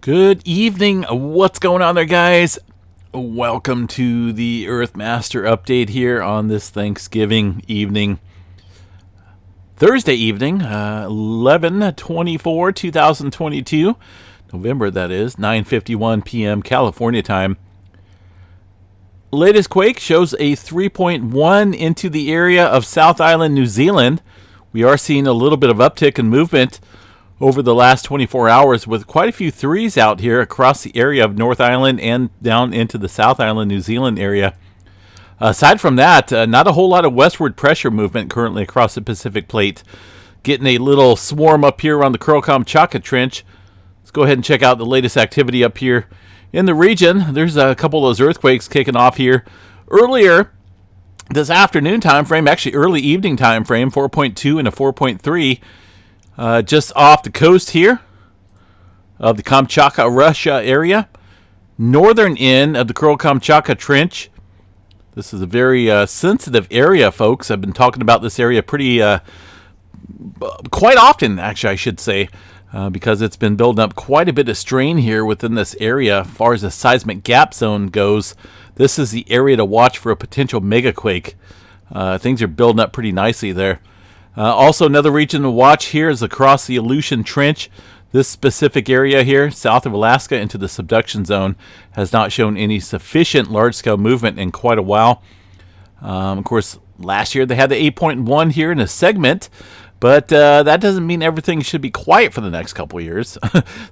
Good evening. What's going on there, guys? Welcome to the Earthmaster update here on this Thanksgiving evening. Thursday evening, 11/24/2022. November, that is, 9:51 p.m. California time. Latest quake shows a 3.1 into the area of South Island, New Zealand. We are seeing a little bit of uptick in movement over the last 24 hours with quite a few threes out here across the area of North Island and down into the South Island, New Zealand area. Aside from that, not a whole lot of westward pressure movement currently across the Pacific Plate. Getting a little swarm up here around the Kamchatka Trench. Let's go ahead and check out the latest activity up here in the region. There's a couple of those earthquakes kicking off here earlier this afternoon time frame, actually early evening time frame, 4.2 and a 4.3. Just off the coast here of the Kamchatka, Russia area. Northern end of the Kamchatka Trench. This is a very sensitive area, folks. I've been talking about this area quite often, actually, I should say, because it's been building up quite a bit of strain here within this area as far as the seismic gap zone goes. This is the area to watch for a potential megaquake. Things are building up pretty nicely there. Also, another region to watch here is across the Aleutian Trench. This specific area here, south of Alaska into the subduction zone, has not shown any sufficient large-scale movement in quite a while. Of course, last year they had the 8.1 here in a segment, but that doesn't mean everything should be quiet for the next couple of years.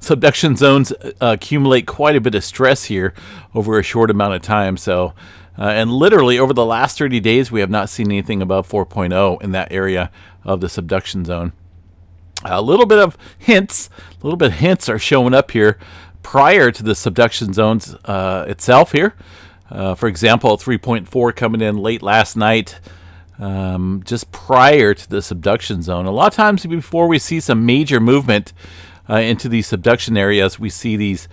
Subduction zones accumulate quite a bit of stress here over a short amount of time, so... and literally, over the last 30 days, we have not seen anything above 4.0 in that area of the subduction zone. A little bit of hints are showing up here prior to the subduction zones itself here. For example, 3.4 coming in late last night, just prior to the subduction zone. A lot of times before we see some major movement into these subduction areas, we see these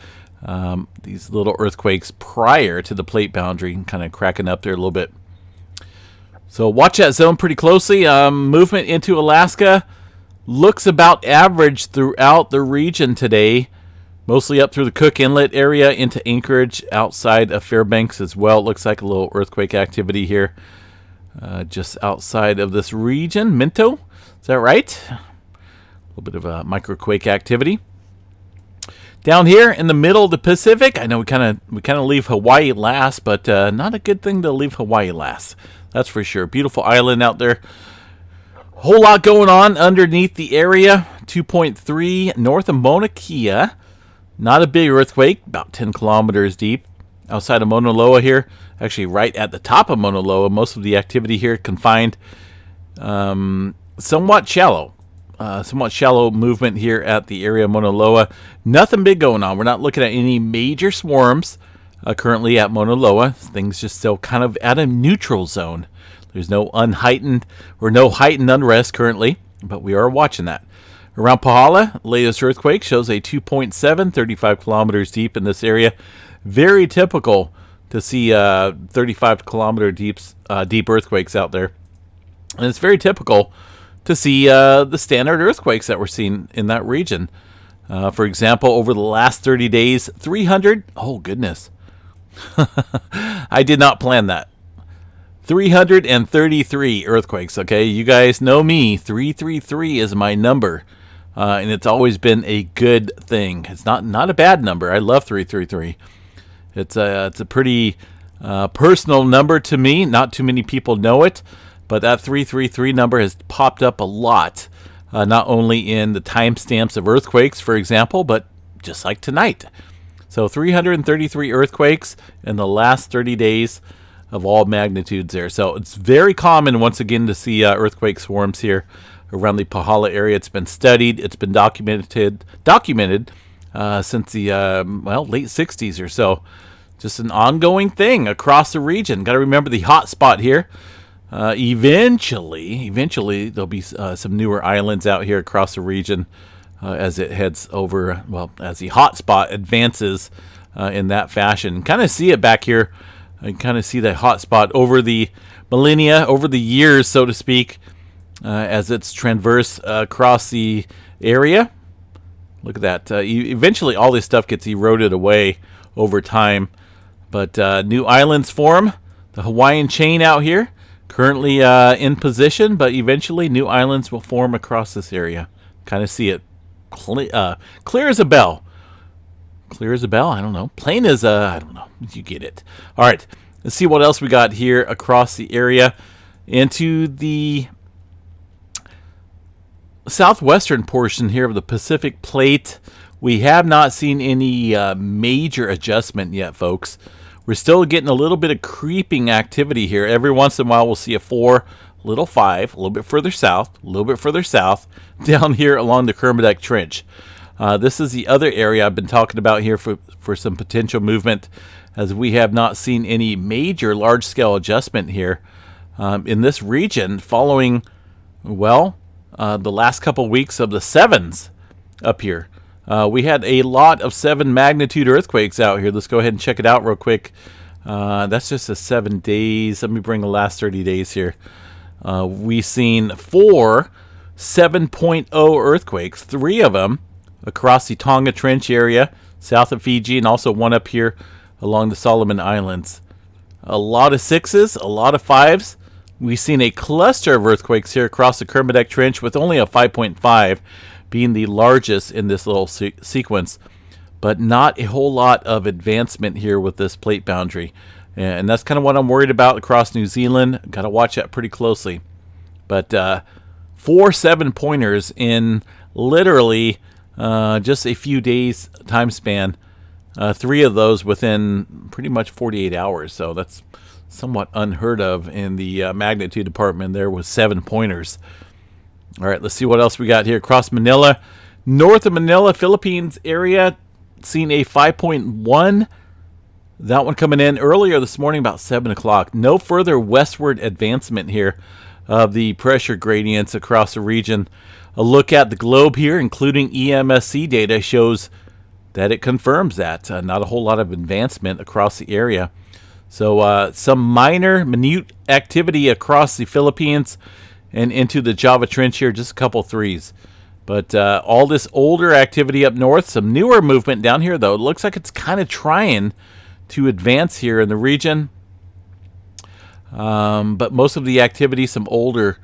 little earthquakes prior to the plate boundary, kind of cracking up there a little bit. So watch that zone pretty closely. Movement into Alaska looks about average throughout the region today, mostly up through the Cook Inlet area into Anchorage, outside of Fairbanks as well. It looks like a little earthquake activity here just outside of this region. Minto, is that right? A little bit of a microquake activity. Down here in the middle of the Pacific, I know we kind of leave Hawaii last, but not a good thing to leave Hawaii last. That's for sure. Beautiful island out there. Whole lot going on underneath the area. 2.3 north of Mauna Loa. Not a big earthquake, about 10 kilometers deep. Outside of Mauna Loa here, actually right at the top of Mauna Loa. Most of the activity here confined, somewhat shallow. Somewhat shallow movement here at the area of Mauna Loa. Nothing big going on. We're not looking at any major swarms currently at Mauna Loa. Things just still kind of at a neutral zone. There's no heightened unrest currently, but we are watching that. Around Pahala, latest earthquake shows a 2.7, 35 kilometers deep in this area. Very typical to see 35 kilometer deep earthquakes out there. And it's very typical to see the standard earthquakes that we're seeing in that region. For example, over the last 30 days, 300... Oh, goodness. I did not plan that. 333 earthquakes, okay? You guys know me. 333 is my number. And it's always been a good thing. It's not a bad number. I love 333. It's a pretty personal number to me. Not too many people know it. But that 333 number has popped up a lot, not only in the timestamps of earthquakes, for example, but just like tonight. So 333 earthquakes in the last 30 days of all magnitudes there. So it's very common, once again, to see earthquake swarms here around the Pahala area. It's been studied. It's been documented since the late 60s or so. Just an ongoing thing across the region. Got to remember the hot spot here. Eventually there'll be some newer islands out here across the region as it heads over, as the hot spot advances in that fashion. Kind of see it back here. I kind of see that hot spot over the millennia, over the years, so to speak, as it's traversed across the area. Look at that. Eventually, all this stuff gets eroded away over time. But new islands form. The Hawaiian chain out here, currently in position, but eventually new islands will form across this area. Kind of see it clear as a bell. Clear as a bell? I don't know. Plain as a... I don't know. You get it. All right. Let's see what else we got here across the area. Into the southwestern portion here of the Pacific Plate, we have not seen any major adjustment yet, folks. We're still getting a little bit of creeping activity here. Every once in a while, we'll see a 4, little 5, a little bit further south, a little bit further south, down here along the Kermadec Trench. This is the other area I've been talking about here for some potential movement, as we have not seen any major large-scale adjustment here in this region following, well, the last couple weeks of the 7s up here. We had a lot of 7 magnitude earthquakes out here. Let's go ahead and check it out real quick. That's just the 7 days. Let me bring the last 30 days here. We've seen 4 7.0 earthquakes, 3 of them across the Tonga Trench area, south of Fiji, and also one up here along the Solomon Islands. A lot of 6s, a lot of 5s. We've seen a cluster of earthquakes here across the Kermadec Trench, with only a 5.5 being the largest in this little sequence, but not a whole lot of advancement here with this plate boundary. And that's kind of what I'm worried about across New Zealand. Got to watch that pretty closely. But 4 7-pointers in literally just a few days time span. 3 of those within pretty much 48 hours. So that's somewhat unheard of in the magnitude department there with 7-pointers. All right, let's see what else we got here. Across Manila, north of Manila, Philippines area, seen a 5.1. That one coming in earlier this morning, about 7 o'clock. No further westward advancement here of the pressure gradients across the region. A look at the globe here, including EMSC data, shows that it confirms that. Not a whole lot of advancement across the area. So some minute activity across the Philippines and into the Java Trench here, just a couple 3s. But all this older activity up north, some newer movement down here, though. It looks like it's kind of trying to advance here in the region. But most of the activity, some older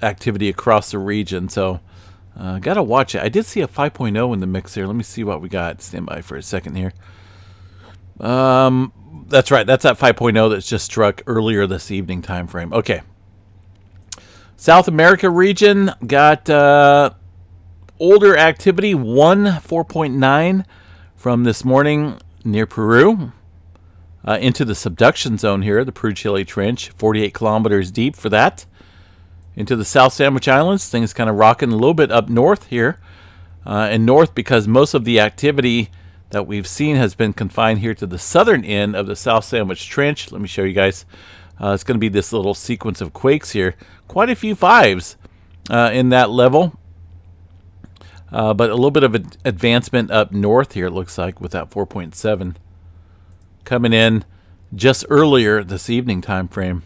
activity across the region. So got to watch it. I did see a 5.0 in the mix here. Let me see what we got. Stand by for a second here. That's right. That's that 5.0 that's just struck earlier this evening time frame. Okay. South America region got older activity, 4.9 from this morning near Peru. Into the subduction zone here, the Peru-Chile Trench, 48 kilometers deep for that. Into the South Sandwich Islands, things kind of rocking a little bit up north here. And north because most of the activity that we've seen has been confined here to the southern end of the South Sandwich Trench. Let me show you guys. It's going to be this little sequence of quakes here. Quite a few 5s in that level. But a little bit of an advancement up north here, it looks like, with that 4.7 coming in just earlier this evening time frame.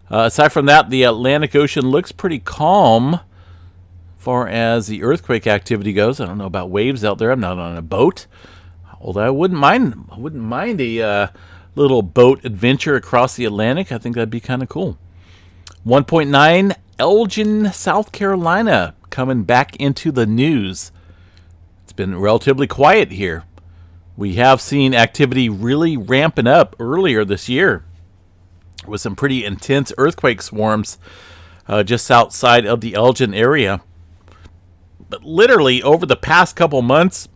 Aside from that, the Atlantic Ocean looks pretty calm as far as the earthquake activity goes. I don't know about waves out there. I'm not on a boat, although I wouldn't mind a little boat adventure across the Atlantic. I think that'd be kind of cool. 1.9, Elgin, South Carolina, coming back into the news. It's been relatively quiet here. We have seen activity really ramping up earlier this year with some pretty intense earthquake swarms just outside of the Elgin area. But literally over the past couple months,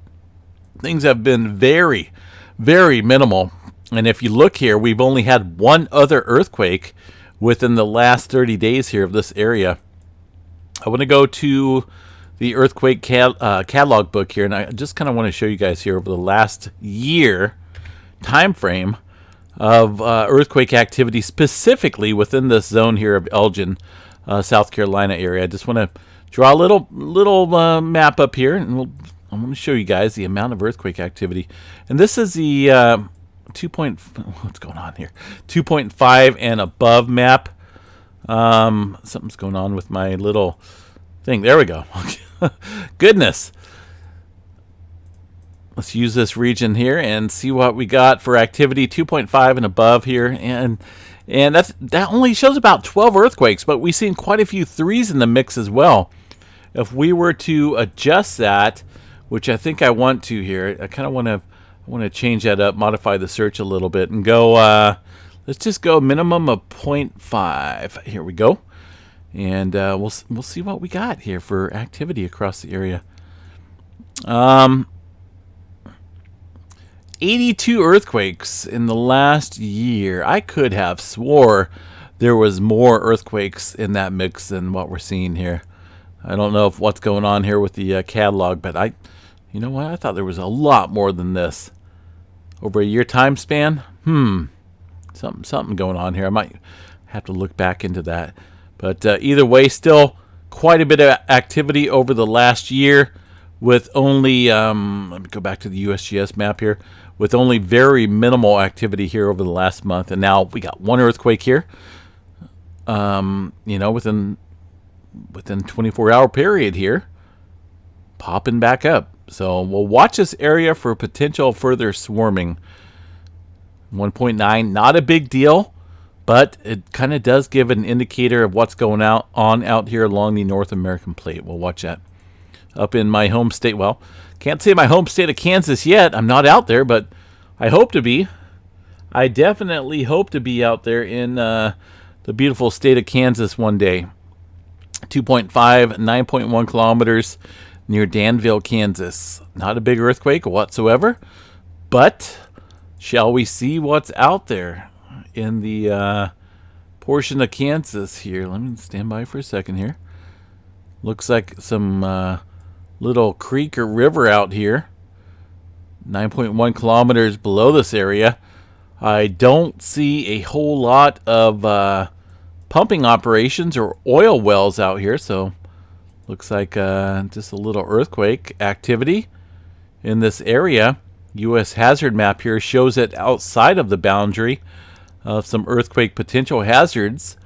things have been very, very minimal. And if you look here, we've only had one other earthquake within the last 30 days here of this area. I want to go to the earthquake catalog book here, and I just kind of want to show you guys here over the last year time frame of earthquake activity specifically within this zone here of Elgin, South Carolina area. I just want to draw a little map up here, and I'm going to show you guys the amount of earthquake activity. And this is the what's going on here? 2.5 and above map. Something's going on with my little thing. There we go. Goodness. let's use this region here and see what we got for activity 2.5 and above here. And that only shows about 12 earthquakes, but we've seen quite a few threes in the mix as well. If we were to adjust that, which I think I want to here, I kind of want to change that up, modify the search a little bit, and go. Let's just go minimum of 0.5. Here we go, and we'll see what we got here for activity across the area. 82 earthquakes in the last year. I could have swore there was more earthquakes in that mix than what we're seeing here. I don't know what's going on here with the catalog, but you know what? I thought there was a lot more than this. Over a year time span? Something going on here. I might have to look back into that. But either way, still quite a bit of activity over the last year with only, let me go back to the USGS map here, with only very minimal activity here over the last month. And now we got one earthquake here, within 24-hour period here, popping back up. So we'll watch this area for potential further swarming. 1.9, not a big deal, but it kind of does give an indicator of what's going on out here along the North American plate. We'll watch that. Up in my home state, well, can't say my home state of Kansas yet. I'm not out there, but I hope to be. I definitely hope to be out there in the beautiful state of Kansas one day. 2.5, 9.1 kilometers near Danville, Kansas. Not a big earthquake whatsoever, but shall we see what's out there in the portion of Kansas here? Let me stand by for a second here. Looks like some little creek or river out here. 9.1 kilometers below this area. I don't see a whole lot of pumping operations or oil wells out here, so looks like just a little earthquake activity in this area. U.S. hazard map here shows it outside of the boundary of some earthquake potential hazards.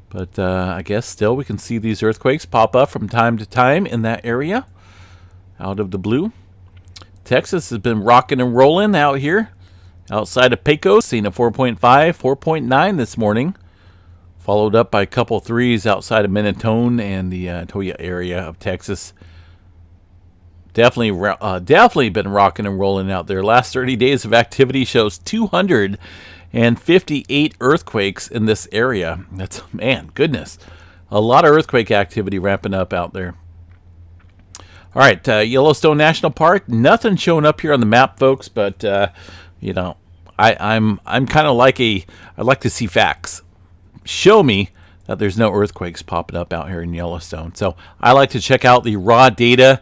But I guess still we can see these earthquakes pop up from time to time in that area out of the blue. Texas has been rocking and rolling out here outside of Pecos, seen a 4.5, 4.9 this morning. Followed up by a couple threes outside of Mentone and the Toya area of Texas. Definitely been rocking and rolling out there. Last 30 days of activity shows 258 earthquakes in this area. That's, man, goodness. A lot of earthquake activity ramping up out there. All right, Yellowstone National Park. Nothing showing up here on the map, folks, but, I'm kind of like I like to see facts. Show me that there's no earthquakes popping up out here in Yellowstone. So I like to check out the raw data,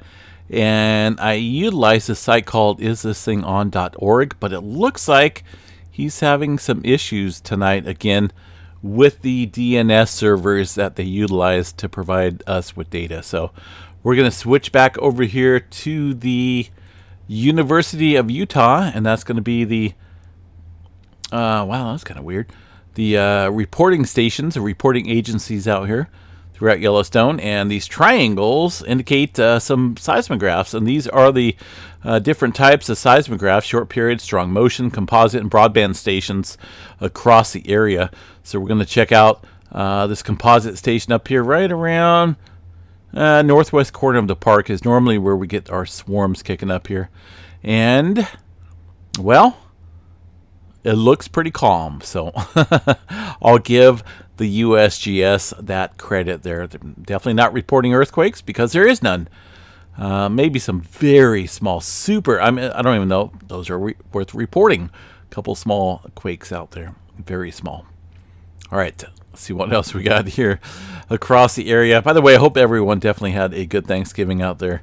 and I utilize a site called isthisthingon.org, but it looks like he's having some issues tonight again with the DNS servers that they utilize to provide us with data. So we're going to switch back over here to the University of Utah, and that's going to be the wow, that's kind of weird. The reporting stations or reporting agencies out here throughout Yellowstone, and these triangles indicate some seismographs, and these are the different types of seismographs: short period, strong motion, composite, and broadband stations across the area. So we're going to check out this composite station up here right around northwest corner of the park is normally where we get our swarms kicking up here. And, well, it looks pretty calm, so I'll give the USGS that credit there. They're definitely not reporting earthquakes because there is none. Maybe some very small, I don't even know if those are worth reporting. A couple small quakes out there, very small. All right, let's see what else we got here across the area. By the way, I hope everyone definitely had a good Thanksgiving out there.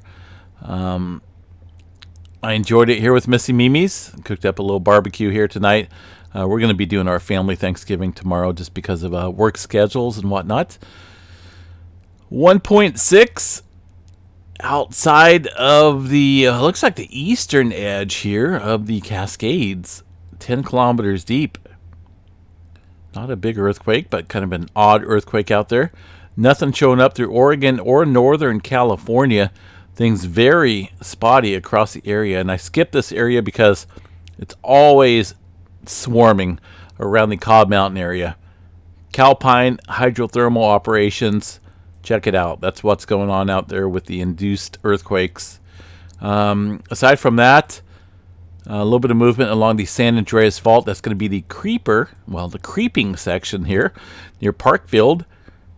I enjoyed it here with Missy Mimi's. Cooked up a little barbecue here tonight. We're going to be doing our family Thanksgiving tomorrow just because of work schedules and whatnot. 1.6 outside of the, looks like the eastern edge here of the Cascades. 10 kilometers deep. Not a big earthquake, but kind of an odd earthquake out there. Nothing showing up through Oregon or Northern California. things very spotty across the area. And I skipped this area because it's always swarming around the Cobb Mountain area. Calpine hydrothermal operations. Check it out. That's what's going on out there with the induced earthquakes. Aside from that, a little bit of movement along the San Andreas Fault. That's going to be the creeping section here near Parkfield.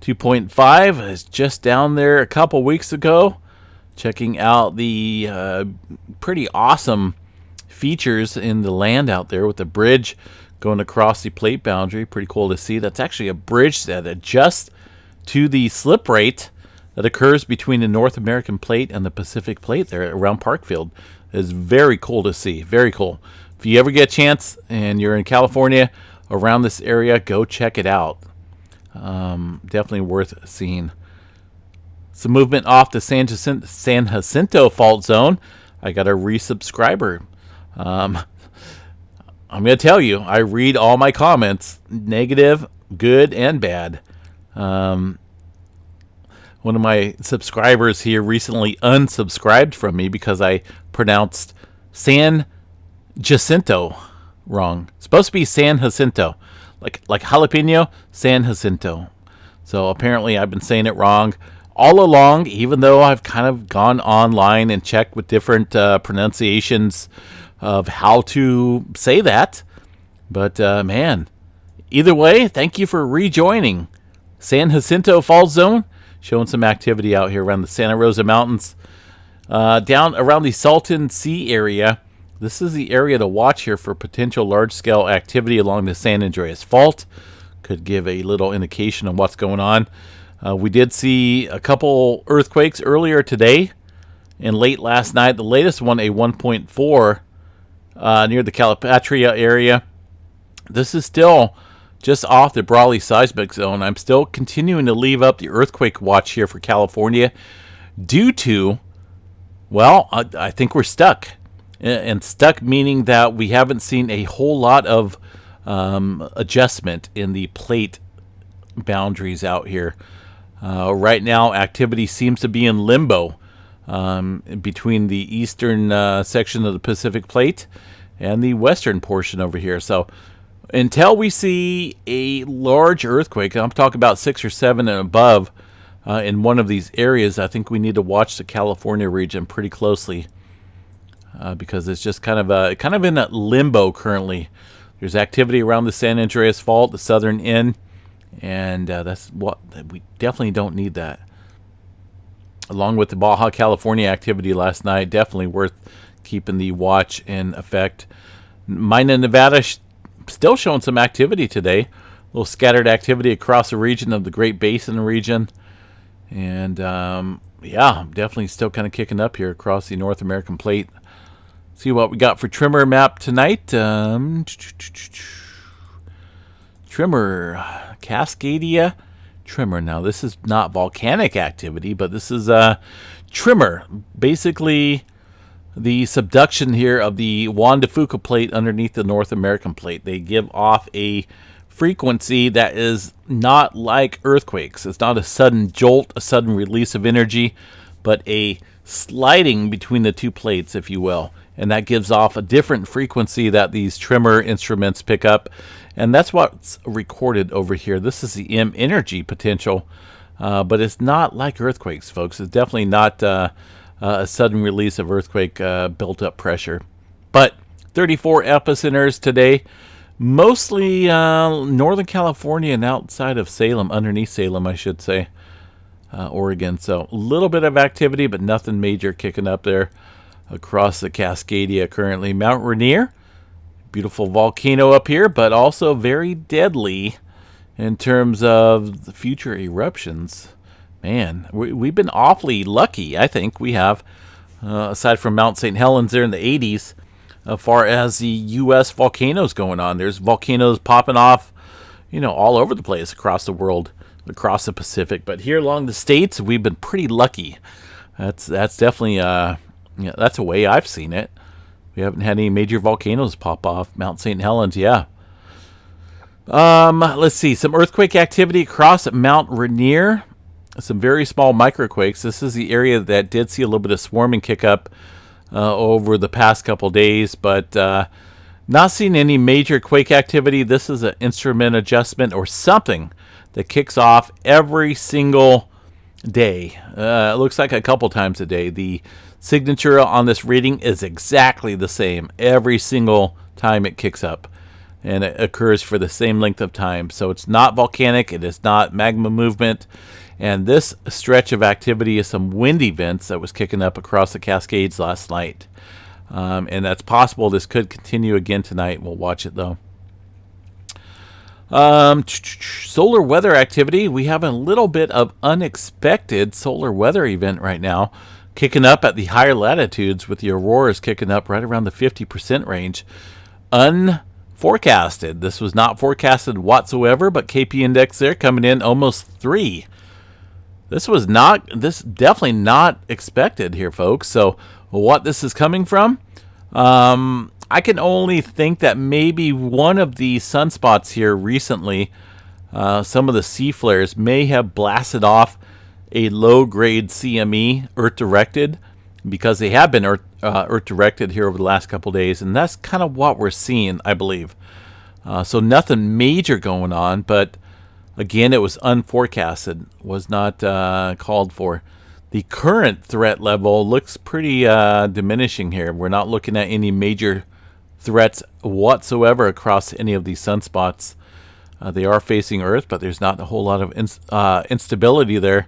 2.5 is just down there a couple weeks ago. Checking out the pretty awesome features in the land out there with the bridge going across the plate boundary. Pretty cool to see. That's actually a bridge that adjusts to the slip rate that occurs between the North American plate and the Pacific plate there around Parkfield. Is very cool to see. Very cool. If you ever get a chance and you're in California around this area, go check it out. Definitely worth seeing. Some movement off the San Jacinto fault zone. I got a resubscriber. I'm going to tell you, I read all my comments, negative, good, and bad. One of my subscribers here recently unsubscribed from me because I pronounced San Jacinto wrong. It's supposed to be San Jacinto. Like jalapeno, San Jacinto. So apparently I've been saying it wrong all along, even though I've kind of gone online and checked with different pronunciations of how to say that. But man, either way, thank you for rejoining. San Jacinto Fault Zone. Showing some activity out here around the Santa Rosa Mountains. Down around the Salton Sea area. This is the area to watch here for potential large-scale activity along the San Andreas Fault. Could give a little indication of what's going on. We did see a couple earthquakes earlier today and late last night. The latest one, a 1.4 near the Calipatria area. This is still just off the Brawley seismic zone. I'm still continuing to leave up the earthquake watch here for California due to, well, I think we're stuck. And stuck meaning that we haven't seen a whole lot of adjustment in the plate boundaries out here. Right now, activity seems to be in limbo between the eastern section of the Pacific plate and the western portion over here. So until we see a large earthquake, I'm talking about 6 or 7 and above in one of these areas, I think we need to watch the California region pretty closely because it's just kind of in a limbo currently. There's activity around the San Andreas Fault, the southern end, and that's what we definitely don't need that. Along with the Baja California activity last night, definitely worth keeping the watch in effect. Mauna, Nevada, still showing some activity today. A little scattered activity across the region of the Great Basin region. And, yeah, definitely still kind of kicking up here across the North American plate. See what we got for tremor map tonight. Tremor, Cascadia. Tremor. Now, this is not volcanic activity, but this is tremor. Basically, the subduction here of the Juan de Fuca plate underneath the North American plate. They give off a frequency that is not like earthquakes. It's not a sudden jolt, a sudden release of energy, but a sliding between the two plates, if you will. And that gives off a different frequency that these tremor instruments pick up. And that's what's recorded over here. This is the M energy potential, but it's not like earthquakes, folks. It's definitely not a sudden release of earthquake built-up pressure. But 34 epicenters today, mostly Northern California and outside of Salem, underneath Salem, I should say, Oregon. So a little bit of activity, but nothing major kicking up there across the Cascadia currently. Mount Rainier, beautiful volcano up here, but also very deadly in terms of the future eruptions. Man, we've been awfully lucky, I think we have, aside from Mount St. Helens there in the 80s, as far as the U.S. volcanoes going on. There's volcanoes popping off, all over the place across the world, across the Pacific. But here along the states, we've been pretty lucky. That's definitely, that's the way I've seen it. We haven't had any major volcanoes pop off. Mount St. Helens, yeah. Let's see, some earthquake activity across Mount Rainier. some very small microquakes. This is the area that did see a little bit of swarming kick up over the past couple days, but not seeing any major quake activity. This is an instrument adjustment or something that kicks off every single day. It looks like a couple times a day. The signature on this reading is exactly the same every single time it kicks up, and it occurs for the same length of time. So it's not volcanic, it is not magma movement, and this stretch of activity is some wind events that was kicking up across the Cascades last night. And that's possible this could continue again tonight. We'll watch it though. Solar weather activity. We have a little bit of unexpected solar weather event right now, kicking up at the higher latitudes, with the auroras kicking up right around the 50% range. Unforecasted. This was not forecasted whatsoever, but KP index there coming in almost 3. This definitely not expected here, folks. So what this is coming from, I can only think that maybe one of the sunspots here recently, some of the C flares may have blasted off a low-grade CME Earth-directed, because they have been Earth-directed here over the last couple days, and that's kind of what we're seeing, I believe. So nothing major going on, but again, it was unforecasted, was not called for. The current threat level looks pretty diminishing here. We're not looking at any major threats whatsoever across any of these sunspots. They are facing Earth, but there's not a whole lot of instability there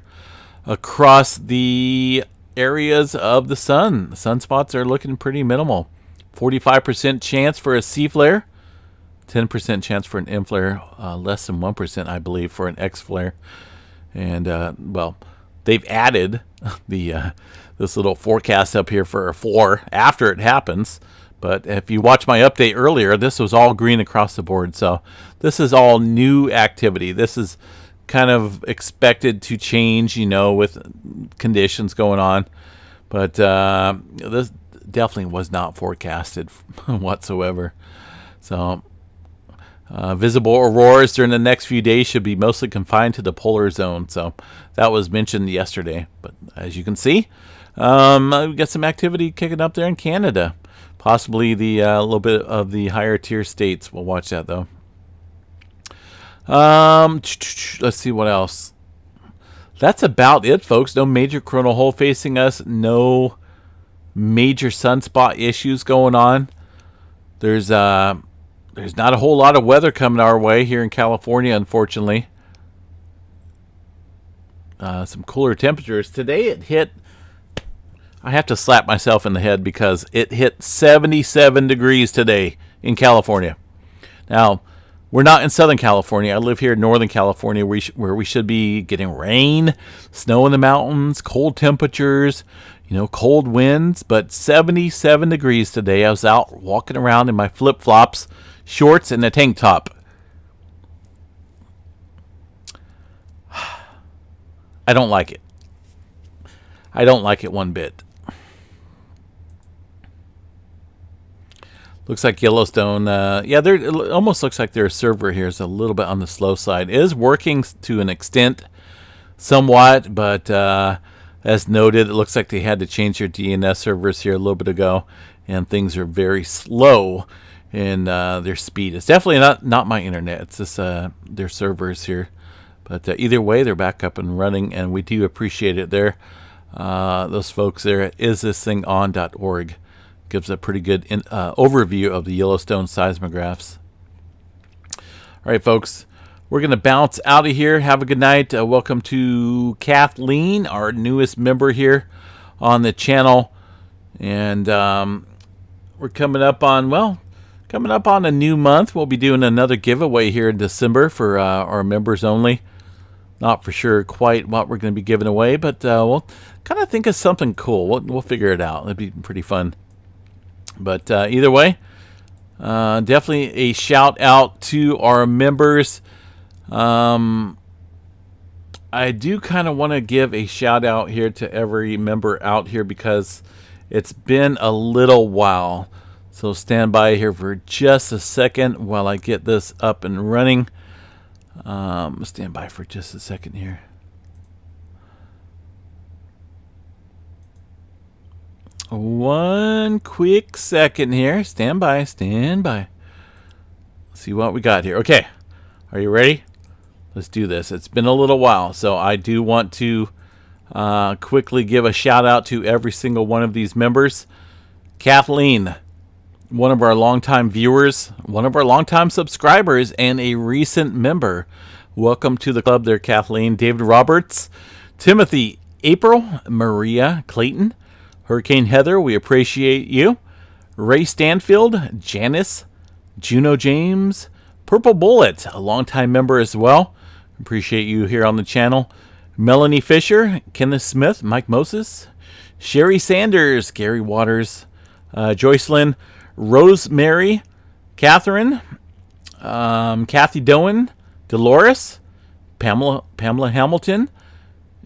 across the areas of the sun. The sunspots are looking pretty minimal. 45% chance for a C flare, 10% chance for an M flare, less than 1%, I believe, for an X flare. And well, they've added this little forecast up here for a 4 after it happens. But if you watch my update earlier, this was all green across the board. So this is all new activity. This is kind of expected to change, with conditions going on. But this definitely was not forecasted whatsoever. So visible auroras during the next few days should be mostly confined to the polar zone. So that was mentioned yesterday. But as you can see, we got some activity kicking up there in Canada. Possibly the little bit of the higher tier states. We'll watch that though. Let's see what else. That's about it, folks. No major coronal hole facing us. No major sunspot issues going on. There's not a whole lot of weather coming our way here in California, unfortunately. Some cooler temperatures. Today it hit, I have to slap myself in the head because it hit 77 degrees today in California. Now, we're not in Southern California. I live here in Northern California, where we should be getting rain, snow in the mountains, cold temperatures, cold winds. But 77 degrees today. I was out walking around in my flip-flops, shorts, and a tank top. I don't like it. I don't like it one bit. Looks like Yellowstone. It almost looks like their server here is a little bit on the slow side. It is working to an extent, somewhat, but as noted, it looks like they had to change their DNS servers here a little bit ago, and things are very slow in their speed. It's definitely not my internet. It's just their servers here. But either way, they're back up and running, and we do appreciate it there. Those folks there at isthisthingon.org gives a pretty good overview of the Yellowstone seismographs. All right, folks, we're going to bounce out of here. Have a good night. Welcome to Kathleen, our newest member here on the channel. And we're coming up on a new month. We'll be doing another giveaway here in December for our members only. Not for sure quite what we're going to be giving away, but we'll kind of think of something cool. We'll figure it out. It'll be pretty fun. But either way, definitely a shout out to our members. I do kind of want to give a shout out here to every member out here because it's been a little while. So stand by here for just a second while I get this up and running. Stand by for just a second here. one quick second here. Stand by, stand by. Let's see what we got here. Okay, are you ready? Let's do this. It's been a little while, so I do want to quickly give a shout out to every single one of these members. Kathleen, one of our longtime viewers, one of our longtime subscribers, and a recent member. Welcome to the club there, Kathleen. David Roberts, Timothy, April, Maria, Clayton, Hurricane Heather, we appreciate you. Ray Stanfield, Janice, Juno James, Purple Bullet, a longtime member as well. Appreciate you here on the channel. Melanie Fisher, Kenneth Smith, Mike Moses, Sherry Sanders, Gary Waters, Joycelyn, Rosemary, Catherine, Kathy Doan, Dolores, Pamela Hamilton,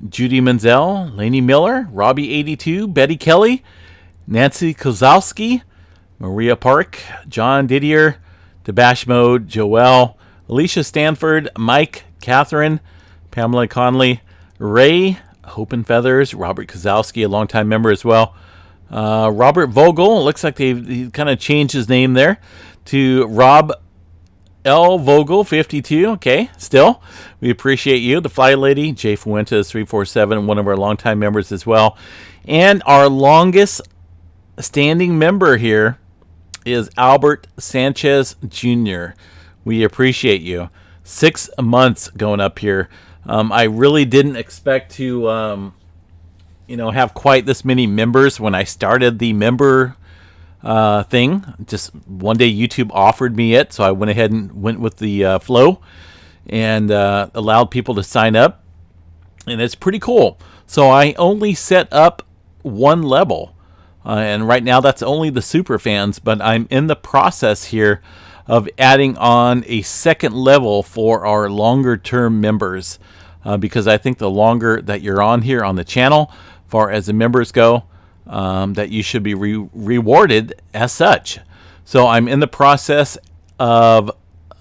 Judy Menzel, Lainey Miller, Robbie82, Betty Kelly, Nancy Kozlowski, Maria Park, John Didier, Debash Mode, Joelle, Alicia Stanford, Mike, Catherine, Pamela Conley, Ray, Hope and Feathers, Robert Kozlowski, a longtime member as well. Robert Vogel, looks like he kind of changed his name there to Rob L. Vogel 52. Okay, still, we appreciate you. The Fly Lady, Jay Fuentes 347, one of our longtime members as well. And our longest standing member here is Albert Sanchez Jr. We appreciate you. 6 months going up here. I really didn't expect to, have quite this many members when I started the member thing. Just one day YouTube offered me it, so I went ahead and went with the flow and allowed people to sign up, and it's pretty cool. So I only set up one level, and right now that's only the super fans, but I'm in the process here of adding on a second level for our longer term members, because I think the longer that you're on here on the channel, far as the members go, that you should be rewarded as such. So I'm in the process of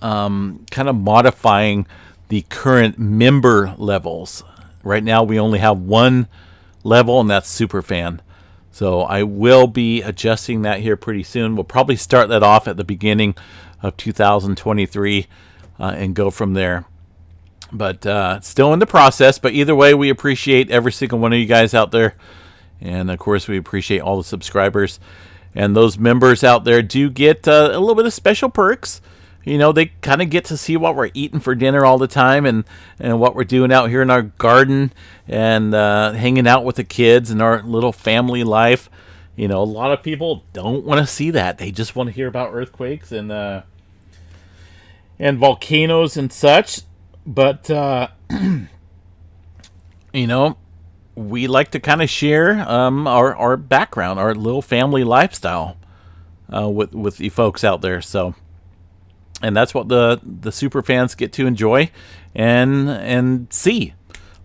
kind of modifying the current member levels. Right now we only have one level, and that's super fan. So I will be adjusting that here pretty soon. We'll probably start that off at the beginning of 2023 and go from there. But still in the process. But either way, we appreciate every single one of you guys out there. And, of course, we appreciate all the subscribers. And those members out there do get a little bit of special perks. You know, they kind of get to see what we're eating for dinner all the time and what we're doing out here in our garden and hanging out with the kids and our little family life. You know, a lot of people don't want to see that. They just want to hear about earthquakes and volcanoes and such. But, you know, we like to kind of share our background, our little family lifestyle with you folks out there. So, and that's what the super fans get to enjoy and see.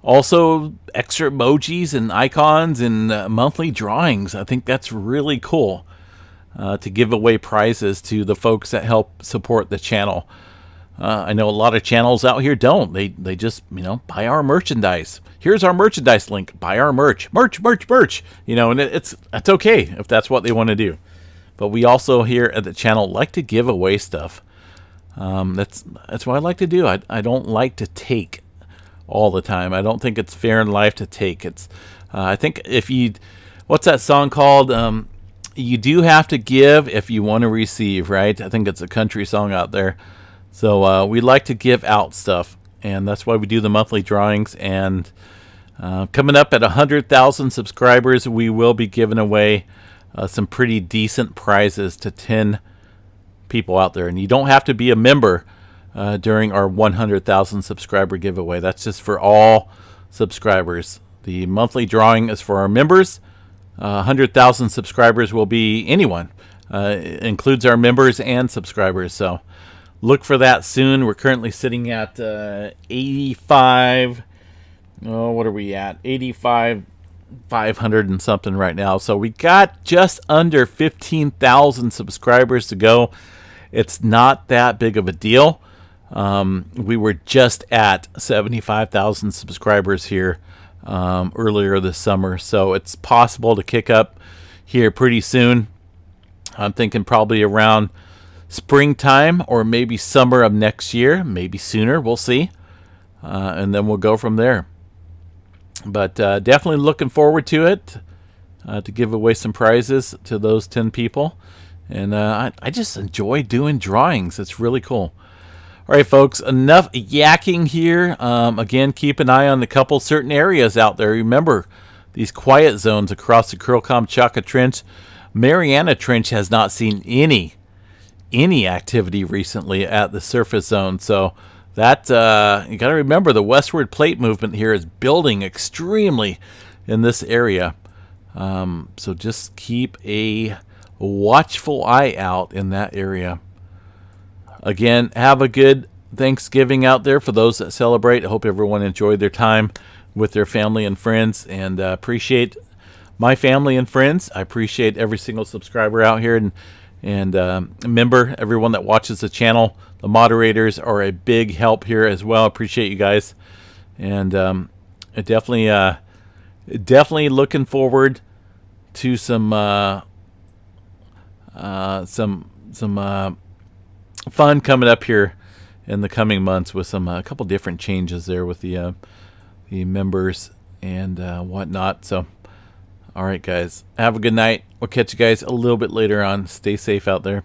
Also, extra emojis and icons and monthly drawings. I think that's really cool to give away prizes to the folks that help support the channel. I know a lot of channels out here don't. They just, buy our merchandise. Here's our merchandise link. Buy our merch. Merch. And it's okay if that's what they want to do. But we also here at the channel like to give away stuff. That's what I like to do. I don't like to take all the time. I don't think it's fair in life to take. It's I think what's that song called? You do have to give if you want to receive, right? I think it's a country song out there. So we like to give out stuff, and that's why we do the monthly drawings. And coming up at 100,000 subscribers, we will be giving away some pretty decent prizes to 10 people out there. And you don't have to be a member during our 100,000 subscriber giveaway. That's just for all subscribers. The monthly drawing is for our members. 100,000 subscribers will be anyone. Includes our members and subscribers. So look for that soon. We're currently sitting at 85. Oh, what are we at? 85,500 and something right now. So we got just under 15,000 subscribers to go. It's not that big of a deal. We were just at 75,000 subscribers here earlier this summer. So it's possible to kick up, here pretty soon. I'm thinking probably around springtime or maybe summer of next year, maybe sooner. We'll see. And then we'll go from there. But definitely looking forward to it, to give away some prizes to those 10 people. And I just enjoy doing drawings. It's really cool. All right, folks, enough yakking here. Again, keep an eye on a couple certain areas out there. Remember, these quiet zones across the Kuril-Kamchatka Trench. Mariana Trench has not seen any activity recently at the surface zone. So that you got to remember, the westward plate movement here is building extremely in this area. So just keep a watchful eye out in that area. Again, have a good Thanksgiving out there for those that celebrate. I hope everyone enjoyed their time with their family and friends, and appreciate my family and friends. I appreciate every single subscriber out here, and member, everyone that watches the channel. The moderators are a big help here as well. Appreciate you guys, and definitely looking forward to some fun coming up here in the coming months with a couple different changes there with the members and whatnot. So, all right, guys, have a good night. We'll catch you guys a little bit later on. Stay safe out there.